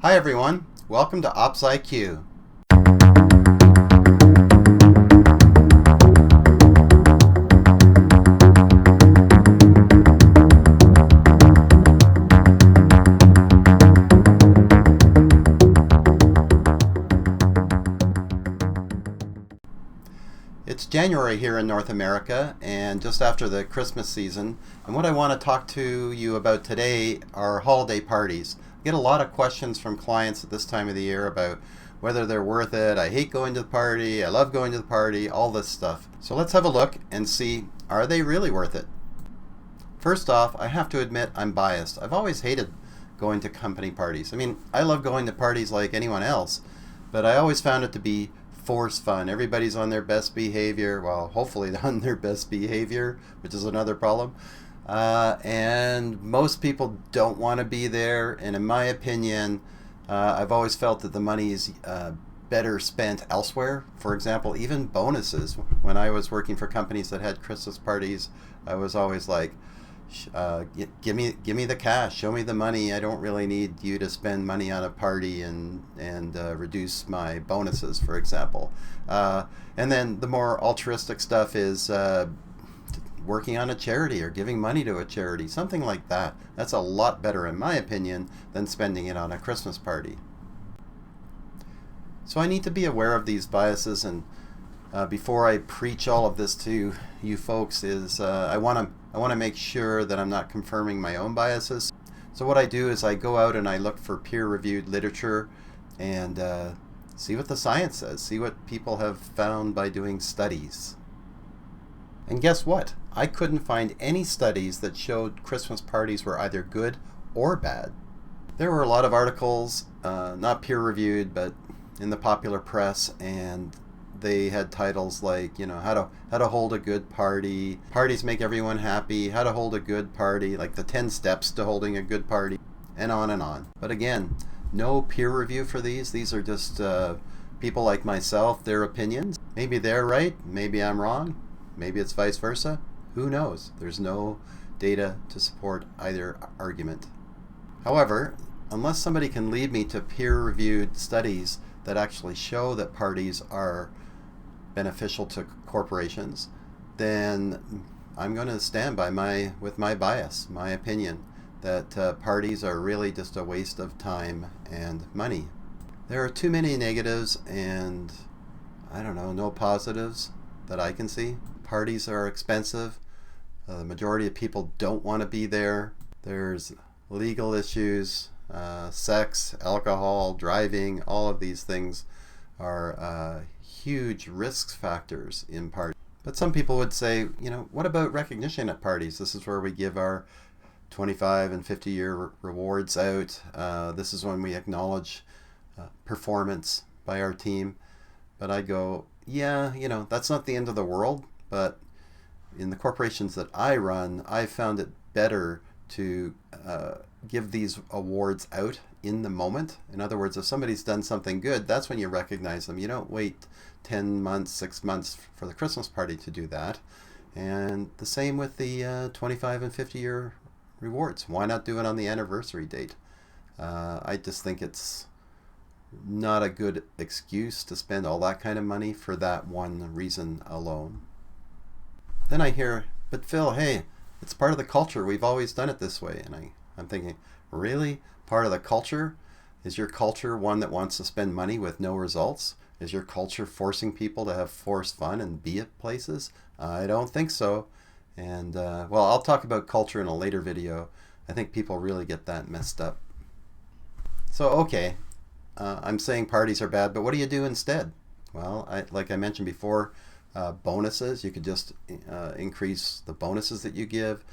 Hi everyone, welcome to Ops IQ. It's January here in North America and just after the Christmas season, and what I want to talk to you about today are holiday parties. I get a lot of questions from clients at this time of the year about whether they're worth it. I hate going to the party, I love going to the party, all this stuff. So let's have a look and see, are they really worth it? First off, I have to admit I'm biased. I've always hated going to company parties. I mean, I love going to parties like anyone else, but I always found it to be forced fun. Everybody's on their best behavior. Well, hopefully on their best behavior, which is another problem. And most people don't want to be there. And in my opinion, I've always felt that the money is better spent elsewhere. For example, even bonuses. When I was working for companies that had Christmas parties, I was always like, give me the cash, show me the money. I don't really need you to spend money on a party and reduce my bonuses, for example. And then the more altruistic stuff is working on a charity or giving money to a charity, something like that. That's a lot better, in my opinion, than spending it on a Christmas party. So I need to be aware of these biases, and before I preach all of this to you folks, is I want to make sure that I'm not confirming my own biases. So what I do is I go out and I look for peer-reviewed literature and see what the science says, see what people have found by doing studies. And guess what? I couldn't find any studies that showed Christmas parties were either good or bad. There were a lot of articles, not peer-reviewed, but in the popular press, and they had titles like, how to hold a good party, parties make everyone happy, how to hold a good party, like the 10 steps to holding a good party, and on and on. But again, no peer review for these. These are just people like myself, their opinions. Maybe they're right, maybe I'm wrong, maybe it's vice versa. Who knows? There's no data to support either argument. However, unless somebody can lead me to peer-reviewed studies that actually show that parties are beneficial to corporations, then I'm going to stand by my bias, my opinion, that parties are really just a waste of time and money. There are too many negatives and, I don't know, no positives that I can see. Parties are expensive. The majority of people don't want to be there. There's legal issues, sex, alcohol, driving, all of these things are huge risk factors in parties. But some people would say, what about recognition at parties? This is where we give our 25 and 50-year rewards out. This is when we acknowledge performance by our team. But I go, yeah, that's not the end of the world. But in the corporations that I run, I found it better to give these awards out in the moment. In other words, if somebody's done something good, that's when you recognize them. You don't wait 10 months, 6 months for the Christmas party to do that. And the same with the 25 and 50-year rewards. Why not do it on the anniversary date? I just think it's not a good excuse to spend all that kind of money for that one reason alone. Then I hear, but Phil, hey, it's part of the culture. We've always done it this way. And I'm thinking, really? Part of the culture? Is your culture one that wants to spend money with no results? Is your culture forcing people to have forced fun and be at places? I don't think so. And, well, I'll talk about culture in a later video. I think people really get that messed up. So, okay, I'm saying parties are bad, but what do you do instead? Well, like I mentioned before, bonuses. You could just increase the bonuses that you give,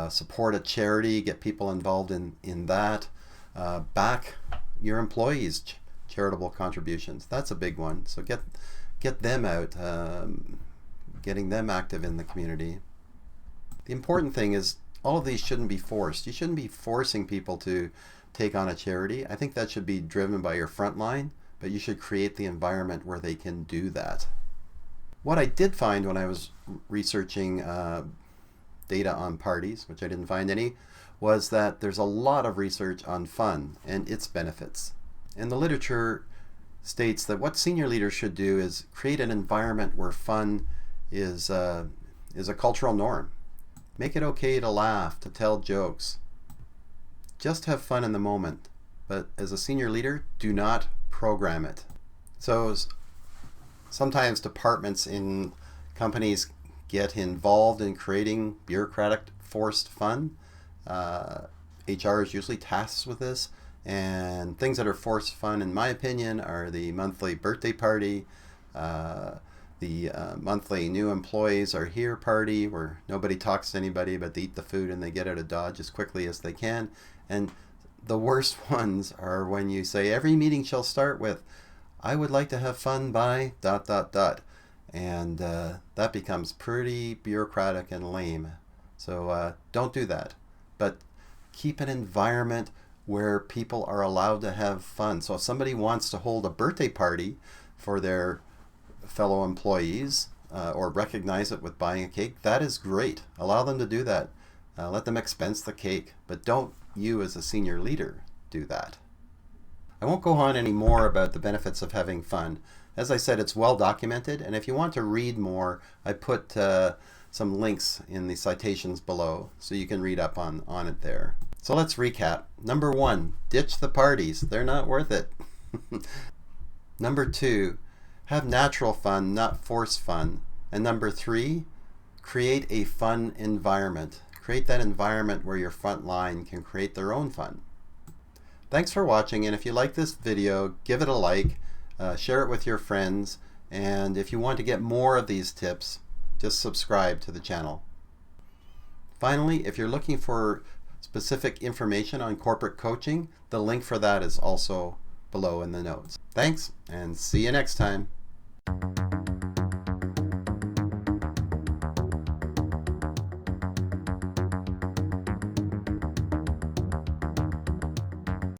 support a charity, get people involved in that, back your employees' charitable contributions. That's a big one. So get them out, getting them active in the community. The important thing is all of these shouldn't be forced. You shouldn't be forcing people to take on a charity. I think that should be driven by your front line, but you should create the environment where they can do that. What I did find when I was researching data on parties, which I didn't find any, was that there's a lot of research on fun and its benefits. And the literature states that what senior leaders should do is create an environment where fun is a cultural norm. Make it okay to laugh, to tell jokes. Just have fun in the moment, but as a senior leader, do not program it. So sometimes departments in companies get involved in creating bureaucratic forced fun. HR is usually tasked with this, and things that are forced fun, in my opinion, are the monthly birthday party, the monthly new employees are here party where nobody talks to anybody but they eat the food and they get out of Dodge as quickly as they can. And the worst ones are when you say every meeting shall start with, I would like to have fun by ... And that becomes pretty bureaucratic and lame. So don't do that. But keep an environment where people are allowed to have fun. So if somebody wants to hold a birthday party for their fellow employees or recognize it with buying a cake, that is great. Allow them to do that. Let them expense the cake, but don't you as a senior leader do that. I won't go on any more about the benefits of having fun. As I said, it's well documented, and if you want to read more, I put some links in the citations below so you can read up on it there. So let's recap. Number 1, ditch the parties. They're not worth it. Number 2, have natural fun, not forced fun. And number 3, create a fun environment. Create that environment where your front line can create their own fun. Thanks for watching, and if you like this video, give it a like, share it with your friends, and if you want to get more of these tips, just subscribe to the channel. Finally, if you're looking for specific information on corporate coaching, the link for that is also below in the notes. Thanks, and see you next time.